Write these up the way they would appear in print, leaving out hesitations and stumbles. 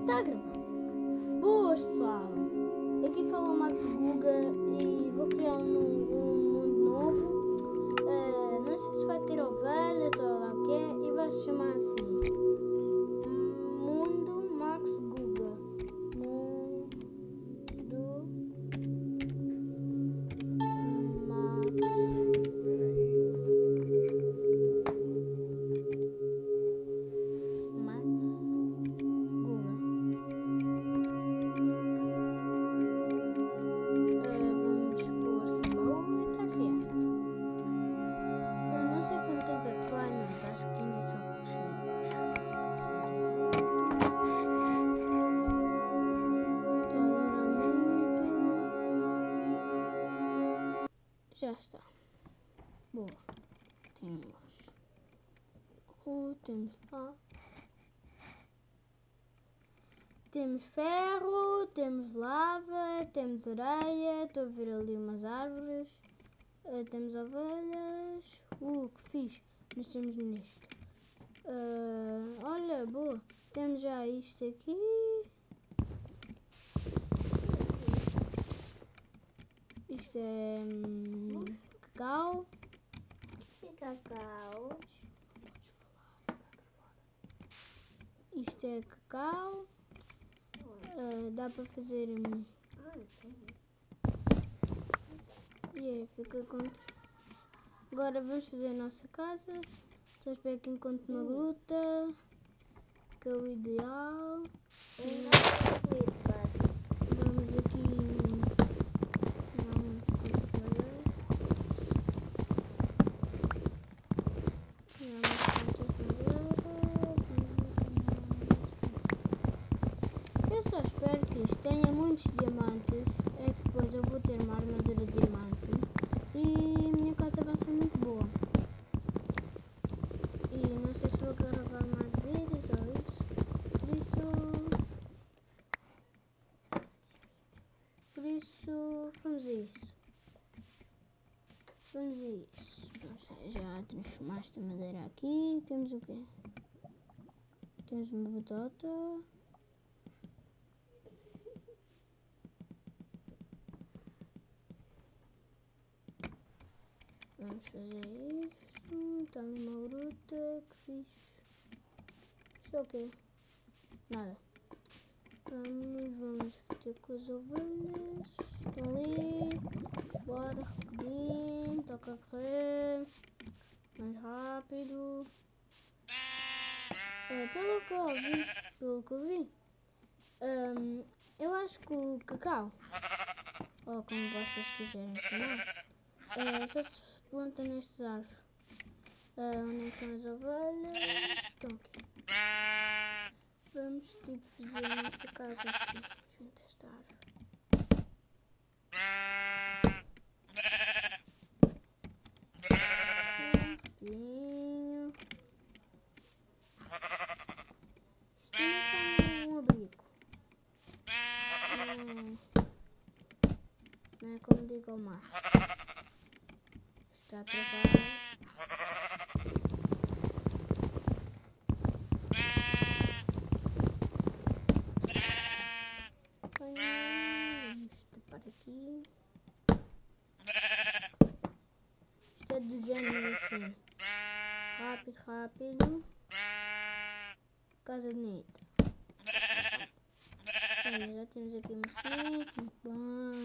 Está a gravar. Boas, pessoal. Aqui fala o Max Guga e vou criar um mundo novo. Não sei se vai ter ovelhas ou lá o que é. E vai se chamar assim: Mundo Max Guga. Mundo Max Guga. Vamos pôr Samuel e está a criar. Eu não sei quanto tempo é que vai, mas acho que ainda são poucos minutos. Então demora muito. Já está. Boa. Temos pá. Temos ferro, temos lava, temos areia, estou a ver ali umas árvores, temos ovelhas, que fixe, nós temos nisto. Olha, boa, temos já isto aqui. Isto é cacau. E cacau. Isto é cacau. Dá para fazer. Sim. Fica contra. Agora vamos fazer a nossa casa. Só espero que encontre uma gruta, que é o ideal. Vamos aqui. Vamos construir. Eu só espero que isto tenha muitos diamantes. É que depois eu vou ter uma armadura de diamante. E a minha casa vai ser muito boa. E não sei se vou gravar mais vídeos ou isso. Por isso, vamos a isso. Já transformaste a madeira aqui. Temos o quê? Temos uma batata. Vamos fazer isto. Está ali uma gruta. Que fixe. Isto é o quê? Nada. Vamos ter com as ovelhas. Estão ali. Bora, rapidinho. Toca a correr. Mais rápido. Pelo que eu vi. Eu acho que o cacau, ou como vocês quiserem chamar, só se planta nestes árvores. Onde é que estão as ovelhas? Estão aqui. Vamos fazer a nossa casa aqui, junto a esta árvore. Rapidinho. Isto não é só um abrigo. Não é como digo ao máximo. Está a travar. Vamos tapar aqui. Isto é do género assim. Rápido. Casa bonita. Olha, já temos aqui uma semente. Muito bom.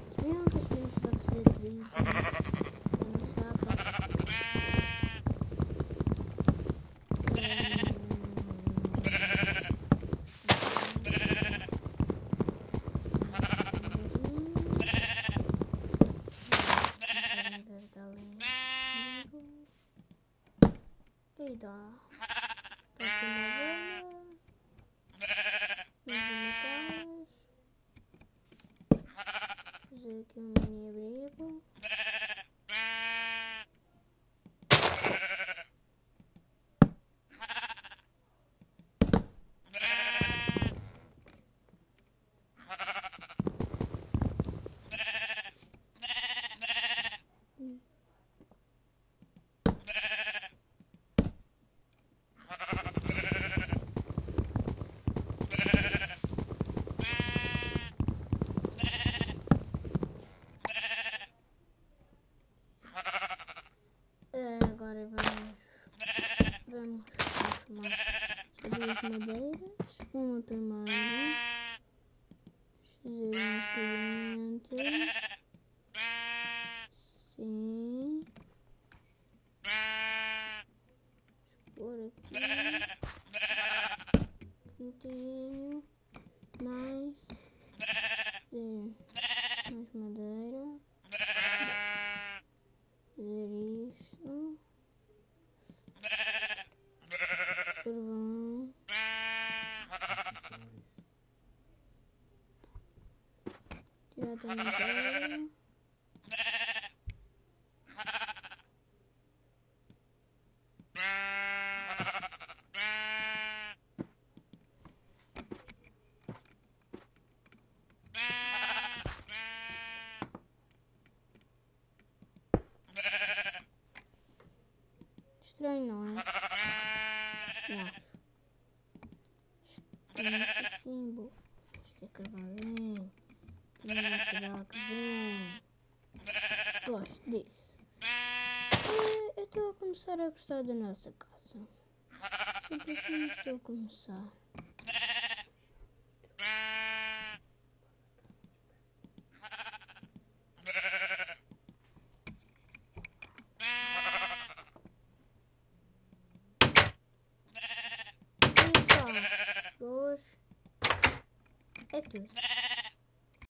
Se bem que as podemos para fazer trigo. Eu não sei, passa a e dá. Está aqui uma ovelha. Vamos alimentá-las. Fazer aqui um mini abrigo. Agora vamos transformar duas madeiras, uma primeiro, fazer um experimento, sim, por aqui, continue, nice, mais madeira, fazer isto, carvão, tirar da madeira, estranho, não é? Acho. Isso assim, boa. Isto é carvãozinho. Isso, daqzinho. Gosto disso. Eu estou a começar a gostar da nossa casa. Simplesmente estou a começar. Dois. É tudo.